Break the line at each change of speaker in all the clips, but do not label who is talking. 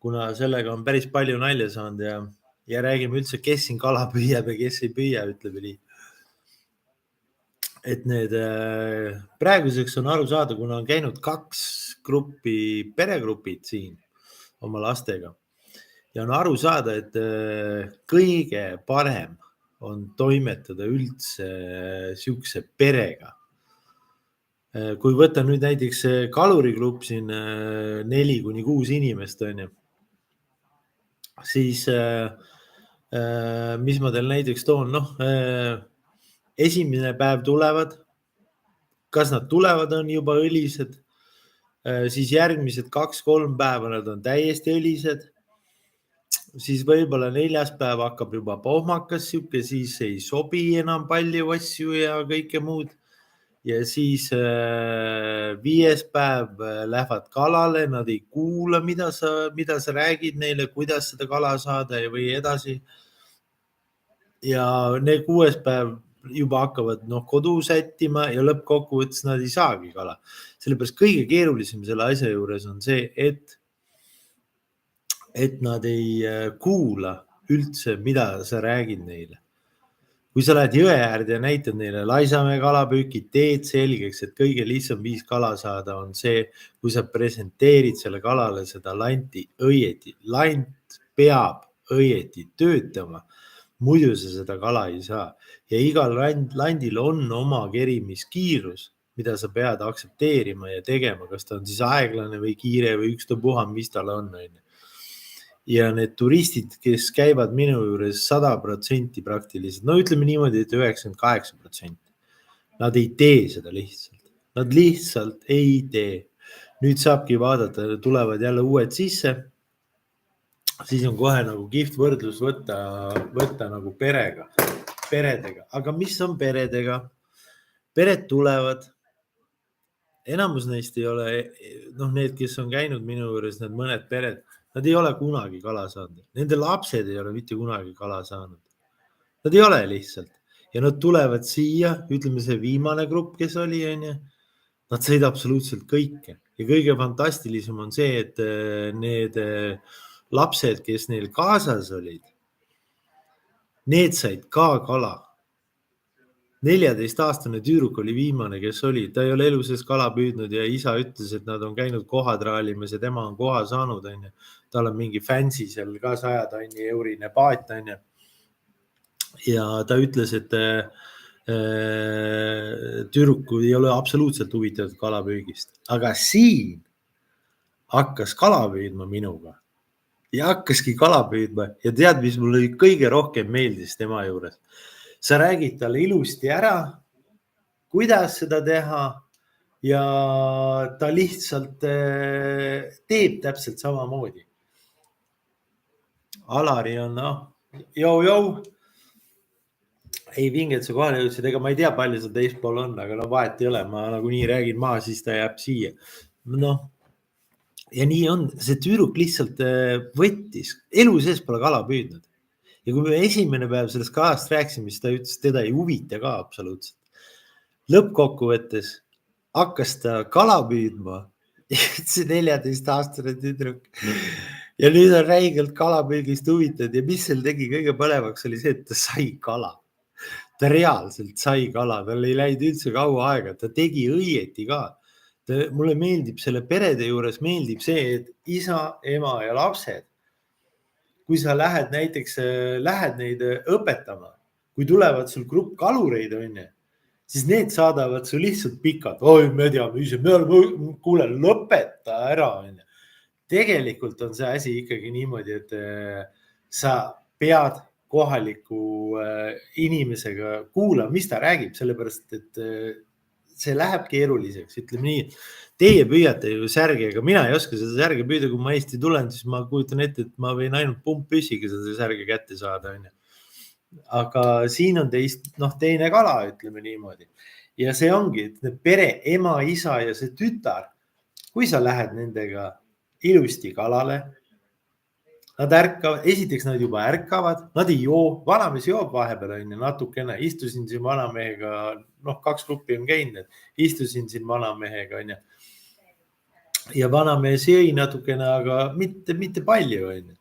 kuna sellega on päris palju nalja saanud ja räägime üldse, kes siin kala püüab ja kes ei püüa, ütleb nii. Et need praeguseks on aru saada, kuna on käinud 2 gruppi, peregrupid siin oma lastega ja on aru saada, et kõige parem on toimetada üldse siukse perega. Kui võtta nüüd näiteks kalurigrupp siin 4-6 inimest on ju, siis mis ma teil näiteks toon, esimene päev tulevad, kas nad tulevad, on juba õlised, siis järgmised 2-3 päeva nad on täiesti õlised, siis võib-olla 4. päev hakkab juba pohmakas siuke, siis ei sobi enam palju asju ja kõike muud. Ja siis 5. päev lähevad kalale, nad ei kuula, mida sa räägid neile, kuidas seda kala saada või edasi. Ja 6. päev juba hakkavad kodu sättima ja lõppkokkuvõttes nad ei saagi kala. Sellepärast kõige keerulisem selle asja juures on see, et nad ei kuula üldse, mida sa räägid neile. Kui sa lähed jõe äärde ja näitad neile Laisamäe kalapüüki, teed selgeks, et kõige lihtsam viis kala saada on see, kui sa presenteerid selle kalale seda lanti õieti. Lant peab õieti töötama, muidu sa seda kala ei saa. Ja igal landil on oma kerimiskiirus, mida sa pead aktsepteerima ja tegema, kas ta on siis aeglane või kiire või ükstapuha, mis tal on. Ja need turistid, kes käivad minu juures 100% praktiliselt, ütleme niimoodi, et 98%. Nad ei tee seda lihtsalt. Nad lihtsalt ei tee. Nüüd saabki vaadata, tulevad jälle uued sisse. Siis on kohe nagu kihvt võrdlus võtta nagu peredega. Aga mis on peredega? Pered tulevad. Enamus neist ei ole, need, kes on käinud minu juures, need mõned pered, nad ei ole kunagi kala saanud. Nende lapsed ei ole mitte kunagi kala saanud. Nad ei ole lihtsalt. Ja nad tulevad siia, ütleme see viimane grupp, kes oli, nad said absoluutselt kõike. Ja kõige fantastilisem on see, et need lapsed, kes neil kaasas olid, need said ka kala. 14-aastane tüüruk oli viimane, kes oli. Ta ei ole elu sees kala püüdnud ja isa ütles, et nad on käinud kohad raalimas ja tema on koha saanud. Tal on mingi fancy seal ka 100 tonni eurine paat. Ja ta ütles, et tüüruk ei ole absoluutselt huvitatud kalapüügist. Aga siin hakkas kala püüdma minuga. Ja hakkaski kala püüdma. Ja tead, mis mulle kõige rohkem meeldis tema juures? Sa räägid talle ilusti ära, kuidas seda teha ja ta lihtsalt teeb täpselt samamoodi. Alari on, jou. Ei vinget sa kohale jõudsid, ega ma ei tea, palju seda teispool on, aga vahet ei ole. Ma nagu nii räägin maa, siis ta jääb siia. Ja nii on, see tüüruk lihtsalt võttis. Elu sees pole kala püüdnud. Ja kui me esimene päev sellest kalast rääksime, siis ta ütles, teda ei huvita ka absoluutselt. Lõppkokkuvõttes hakkas ta kala püüdma, see 14-aastane tüdruk. Ja nüüd on räigelt kalapüügist huvitatud ja mis seal tegi kõige põlevaks oli see, et ta sai kala. Ta reaalselt sai kala, tal ei läinud üldse kaua aega, ta tegi õieti ka. Mulle meeldib selle perede juures meeldib see, et isa, ema ja lapsed, kui sa lähed näiteks, neid õpetama, kui tulevad sul grupp kalureid, siis need saadavad su lihtsalt pikalt. Oi, me teame ise, kuule, lõpeta ära. Tegelikult on see asi ikkagi niimoodi, et sa pead kohaliku inimesega kuula, mis ta räägib, sellepärast, et see läheb keeruliseks, ütleme nii. Teie püüate ju särgega, mina ei oska seda särge püüda, kui ma Eesti tulen, siis ma kujutan ette, et ma võin ainult pumppüssiga seda särge kätte saada. Aga siin on teine kala, ütleme niimoodi. Ja see ongi, et pere, ema, isa ja see tütar, kui sa lähed nendega ilusti kalale, nad ärkavad, esiteks nad juba ärkavad, nad ei joo, vanamees joob vahepeal natukene, istusin siin vanamehega, 2 gruppi on käinud, istusin siin vanamehega, ja vanamees jõi natukene, aga mitte palju, onju.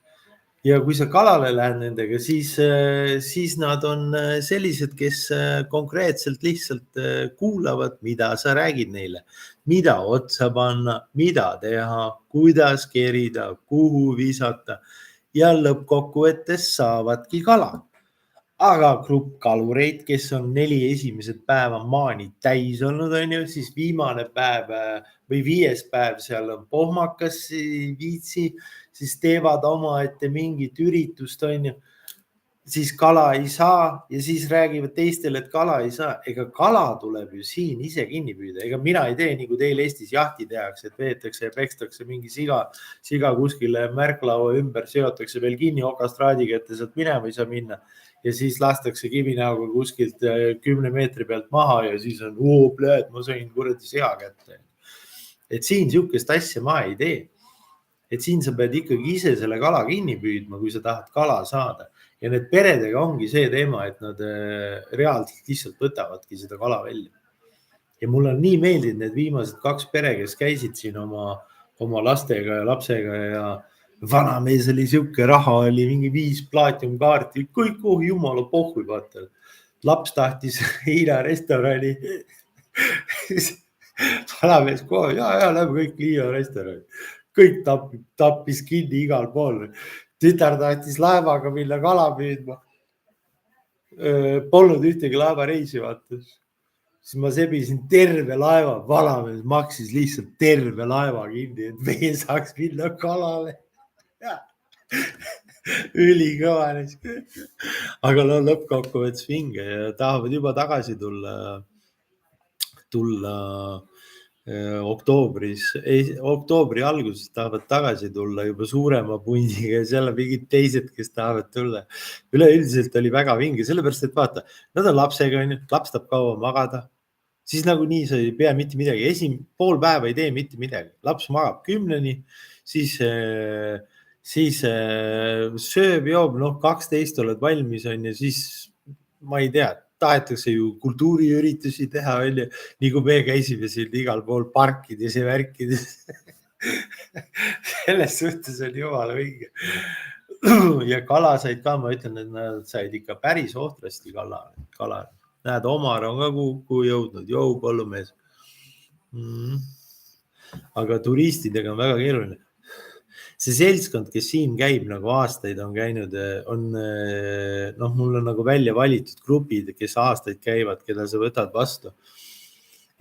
Ja kui sa kalale lähed nendega, siis nad on sellised, kes konkreetselt lihtsalt kuulavad, mida sa räägid neile, mida otsa panna, mida teha, kuidas kerida, kuhu visata ja lõppkokkuvõttes saavadki kala. Aga grupp kalureid, kes on 4 esimesed päeva maani täis olnud, on ju, siis viimane päev või 5. päev seal on pohmakas viitsi, siis teevad omaette mingit üritust, on ju, siis kala ei saa ja siis räägivad teistele, et kala ei saa. Ega kala tuleb ju siin ise kinni püüda. Ega mina ei tee, nagu teil Eestis jahti tehakse, et veetakse ja pekstakse mingi siga kuskile märklaua ümber, seotakse veel kinni okastraadiga, et ta sealt minema ei saa minna. Ja siis lastakse kivinäoga kuskilt 10 meetri pealt maha ja siis on, ma sain kuradi sea kätte. Et siin sihukest asja ma ei tee. Et siin sa pead ikkagi ise selle kala kinni püüdma, kui sa tahad kala saada. Ja need peredega ongi see teema, et nad reaalselt lihtsalt võtavadki seda kala välja. Ja mulle on nii meeldinud need viimased 2 pere, kes käisid siin oma lastega ja lapsega ja vanamees oli sihuke, raha oli mingi 5 plaatiumkaarti, kõik, jumala pohhui, vaata. Laps tahtis Hiina restorani. Vanamees kohe, ja läbi kõik Hiina restorani. Kõik tappis kinni igal pool. Tütar tahtis laevaga minna kala püüdma. Polnud ühtegi laevareisi, vaata. Siis ma sebisin terve laeva, vanamees maksis lihtsalt terve laeva kinni, et meie saaks minna kalale. Ülikõva. Aga no lõppkokkuvõttes vinge ja tahavad juba tagasi tulla oktoobri alguses tahavad tagasi tulla juba suurema pundiga ja seal on mingid teised, kes tahavad tulla. Üleüldiselt oli väga vinge, sellepärast, et vaata, nad on lapsega, laps tahab kaua magada, siis nagunii sa ei pea mitte midagi, pool päeva ei tee mitte midagi, laps magab 10-ni, siis sööb, joob, 12 oled valmis, on ju, siis ma ei tea, tahetakse ju kultuuriüritusi teha, on ju, nii kui me käisime siin igal pool parkides ja värkides. Selles suhtes on jumala vinge. Ja kala said ka, ma ütlen, et nad said ikka päris ohtrasti kala. Näed, Omar on ka kuhu jõudnud, jõu põllumees. Aga turistidega on väga keeruline. See seltskond, kes siin käib nagu aastaid on käinud, mul on nagu välja valitud grupid, kes aastaid käivad, keda sa võtad vastu.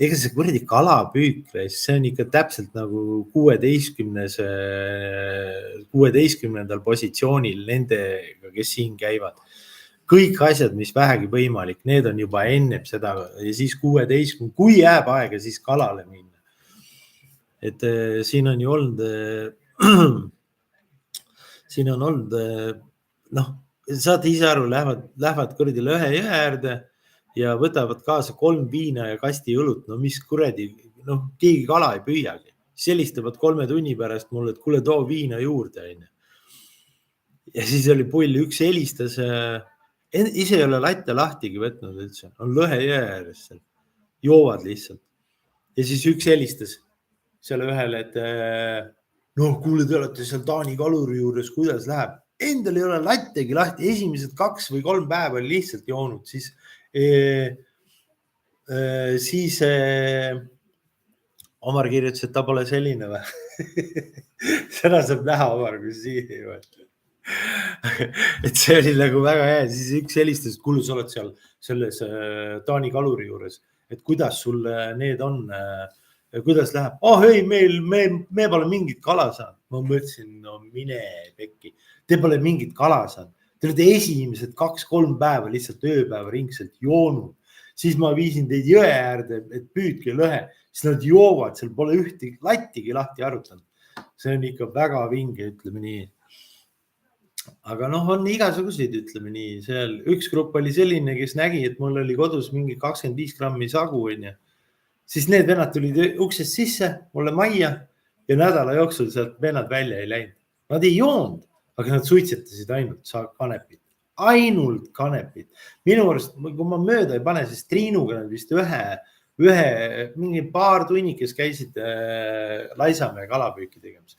Ega see kuradi kalapüük, see on ikka täpselt nagu 16. positsioonil nendega, kes siin käivad. Kõik asjad, mis vähegi võimalik, need on juba ennem seda ja siis 16, kui jääb aega, siis kalale minna. Et siin on ju olnud, saate ise aru, lähevad kuradi Lõhe jõe äärde ja võtavad kaasa 3 viina ja kasti õlut. No mis kuradi, keegi kala ei püüagi. Selistavad 3 tunni pärast mulle, et kuule, too viina juurde. Ja siis oli pull, üks helistas, ise ei ole latte lahtigi võtnud üldse, on Lõhe jõe ääres seal, joovad lihtsalt. Ja siis üks helistas seal ühele, et kuule, te olete seal Taani kaluri juures, kuidas läheb? Endal ei ole lattegi lahti, esimesed 2 või 3 päeva oli lihtsalt joonud, siis Omar kirjutas, et ta pole selline või? Seda saab näha, Omar, kui siin ei võeta. Et see oli nagu väga hea, siis üks helistas, et kuule, sa oled seal selles Taani kaluri juures, et kuidas sul need on? Kuidas läheb? Ei, me pole mingit kala saanud. Ma mõtlesin, no mine pekki. Te pole mingit kala saanud. Te olete esimesed 2-3 päeva lihtsalt ööpäeva ringselt joonud. Siis ma viisin teid jõe äärde, et püüdke Lõhe. Siis nad joovad, seal pole ühtegi lattigi lahti arutanud. See on ikka väga vinge, ütleme nii. Aga on igasuguseid, ütleme nii. Seal üks grupp oli selline, kes nägi, et mul oli kodus mingi 25 grammi sagu, onju. Siis need vennad tulid uksest sisse, mulle majja ja nädala jooksul sealt vennad välja ei läinud. Nad ei joonud, aga nad suitsetasid ainult kanepit. Ainult kanepit. Minu arust, kui ma mööda ei pane, siis Triinuga nad vist mingi paar tunnikest käisid Laisamäe kalapüüki tegemas.